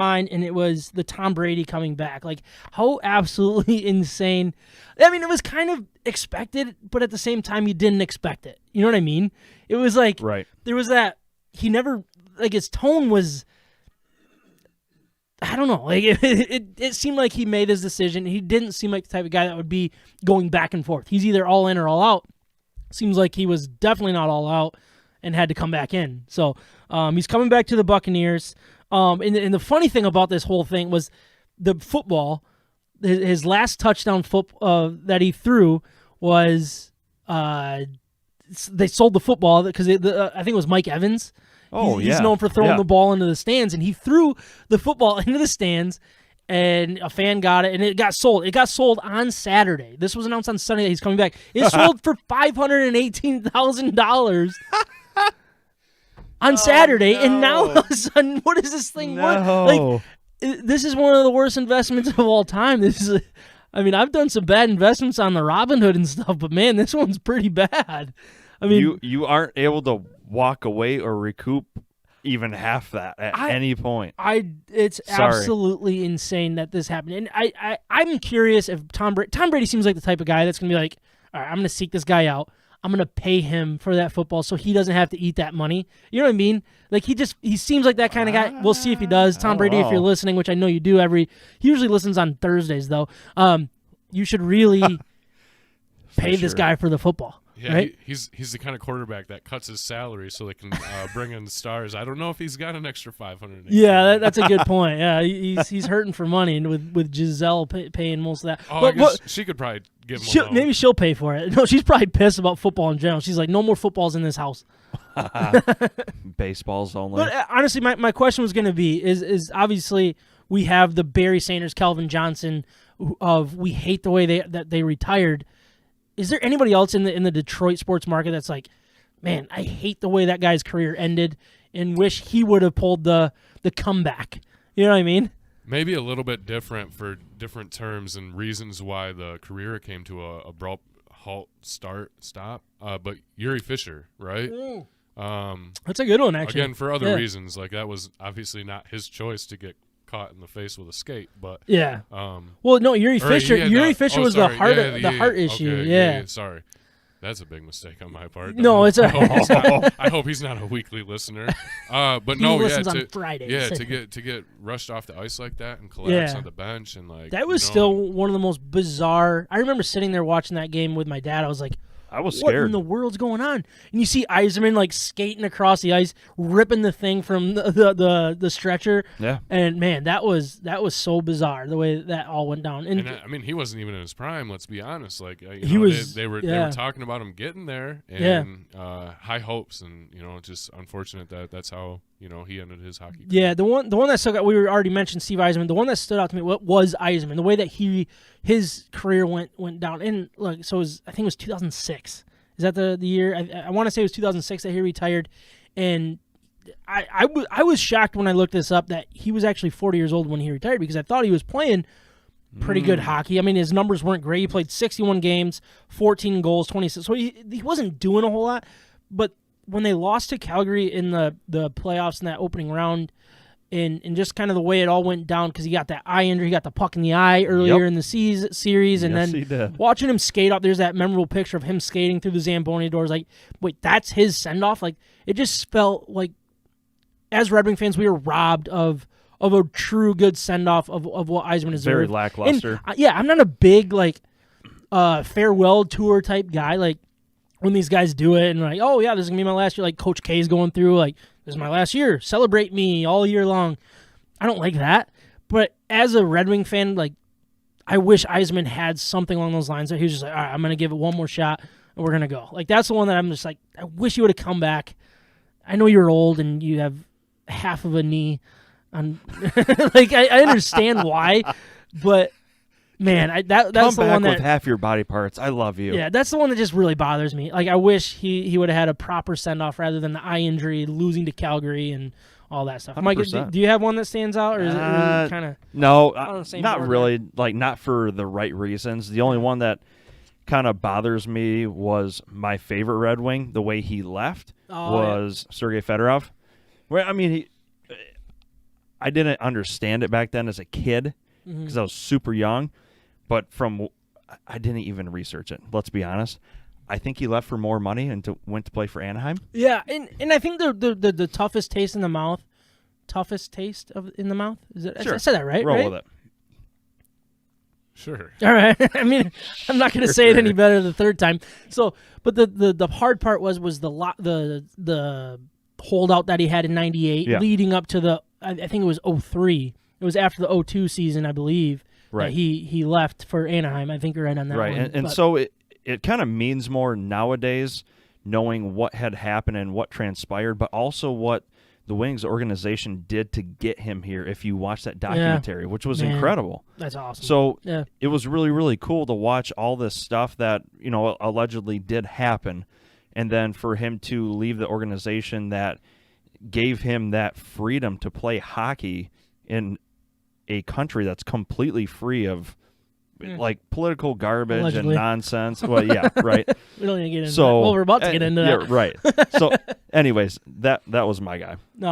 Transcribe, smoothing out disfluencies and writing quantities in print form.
mind, and it was the Tom Brady coming back. Like, how absolutely insane. I mean, it was kind of expected, but at the same time, you didn't expect it. You know what I mean? It was like, there was that, he never, like, his tone was, I don't know. Like, it seemed like he made his decision. He didn't seem like the type of guy that would be going back and forth. He's either all in or all out. Seems like he was definitely not all out and had to come back in. So he's coming back to the Buccaneers. And the funny thing about this whole thing was the football, his last touchdown that he threw was they sold the football because I think it was Mike Evans. He's known for throwing the ball into the stands, and he threw the football into the stands, and a fan got it, and it got sold. It got sold on Saturday. This was announced on Sunday that he's coming back. It sold for $518,000 on Saturday, and now all of a sudden, what is this thing worth? Like, this is one of the worst investments of all time. This is, I mean, I've done some bad investments on the Robinhood and stuff, but man, this one's pretty bad. I mean, you aren't able to walk away or recoup even half that at any point. It's absolutely insane that this happened. And I'm curious if Tom Brady seems like the type of guy that's going to be like, all right, I'm going to seek this guy out. I'm going to pay him for that football so he doesn't have to eat that money. You know what I mean? Like, he seems like that kind of guy. We'll see if he does. Tom Brady, if you're listening, which I know you do he usually listens on Thursdays, though. You should really pay this guy for the football. Yeah, right? He's the kind of quarterback that cuts his salary so they can bring in the stars. I don't know if he's got an extra $500. Yeah, that's a good point. Yeah, he's hurting for money, and with Giselle paying most of that. Oh, I guess she could probably give him a loan. Maybe she'll pay for it. No, she's probably pissed about football in general. She's like, no more footballs in this house. Baseballs only. But honestly, my question was going to be, is obviously we have the Barry Sanders, Calvin Johnson of we hate the way they retired. Is there anybody else in the Detroit sports market that's like, man, I hate the way that guy's career ended and wish he would have pulled the comeback? You know what I mean? Maybe a little bit different for different terms and reasons why the career came to a abrupt halt, stop. But Uri Fisher, right? That's a good one, actually. Again, for other reasons. Like, that was obviously not his choice to get caught in the face with a skate, but well, no, Uri Fisher was the heart issue. Okay, yeah, sorry, that's a big mistake on my part. No, it's I hope he's not a weekly listener. But he listens on Fridays. Yeah, to get rushed off the ice like that and collapse on the bench and like that was still one of the most bizarre. I remember sitting there watching that game with my dad. I was like, I was scared. What in the world's going on? And you see Yzerman like skating across the ice, ripping the thing from the stretcher. Yeah. And man, that was so bizarre the way that all went down. And I mean, he wasn't even in his prime. Let's be honest. Like he was. They were talking about him getting there, and high hopes, and just unfortunate that that's how he ended his hockey career. Yeah, the one that stuck out. We already mentioned Steve Yzerman. The one that stood out to me was Yzerman. The way that his career went down. And look, so I think it was 2006. Is that the year? I want to say it was 2006 that he retired. And I was shocked when I looked this up that he was actually 40 years old when he retired, because I thought he was playing pretty good hockey. I mean, his numbers weren't great. He played 61 games, 14 goals, 26. So he wasn't doing a whole lot. But when they lost to Calgary in the playoffs in that opening round, and just kind of the way it all went down, because he got that eye injury, he got the puck in the eye earlier in the series, and then watching him skate up, there's that memorable picture of him skating through the Zamboni doors. Like, wait, that's his send-off? Like, it just felt like, as Red Wing fans, we were robbed of a true good send-off of what Yzerman deserved. Very lackluster. And, I'm not a big, farewell tour type guy. Like, when these guys do it and like, oh, yeah, this is going to be my last year, like Coach K's going through, like, this is my last year. Celebrate me all year long. I don't like that. But as a Red Wing fan, like, I wish Yzerman had something along those lines that he was just like, all right, I'm going to give it one more shot, and we're going to go. Like, that's the one that I'm just like, I wish you would have come back. I know you're old and you have half of a knee. Like, I understand why, but man, that's come the back one that with half your body parts. I love you. Yeah, that's the one that just really bothers me. Like, I wish he would have had a proper send off rather than the eye injury, losing to Calgary, and all that stuff. Mike, do you have one that stands out, or is it really kind of not really? Like, not for the right reasons. The only one that kind of bothers me was my favorite Red Wing. The way he left was Sergei Fedorov. Where I mean, I didn't understand it back then as a kid because I was super young, but I didn't even research it. Let's be honest. I think he left for more money and went to play for Anaheim. Yeah, and I think the toughest taste in the mouth, in the mouth. Is it? Sure. I said that right? Roll right? with it. Sure. All right. I mean, I'm not going to say it any better the third time. So, but the hard part was the holdout that he had in '98, leading up to I think it was 03. It was after the 02 season, I believe. Right. That he left for Anaheim. I think you're right on that right. one. And so it kind of means more nowadays, knowing what had happened and what transpired, but also what the Wings organization did to get him here. If you watch that documentary, which was incredible. That's awesome. So it was really, really cool to watch all this stuff that, allegedly did happen. And then for him to leave the organization that gave him that freedom to play hockey in a country that's completely free of like political garbage Allegedly. and nonsense. Well, yeah, right. We don't need to get into that. Well, we're about to get into that. Yeah, right. So anyways, that was my guy. No.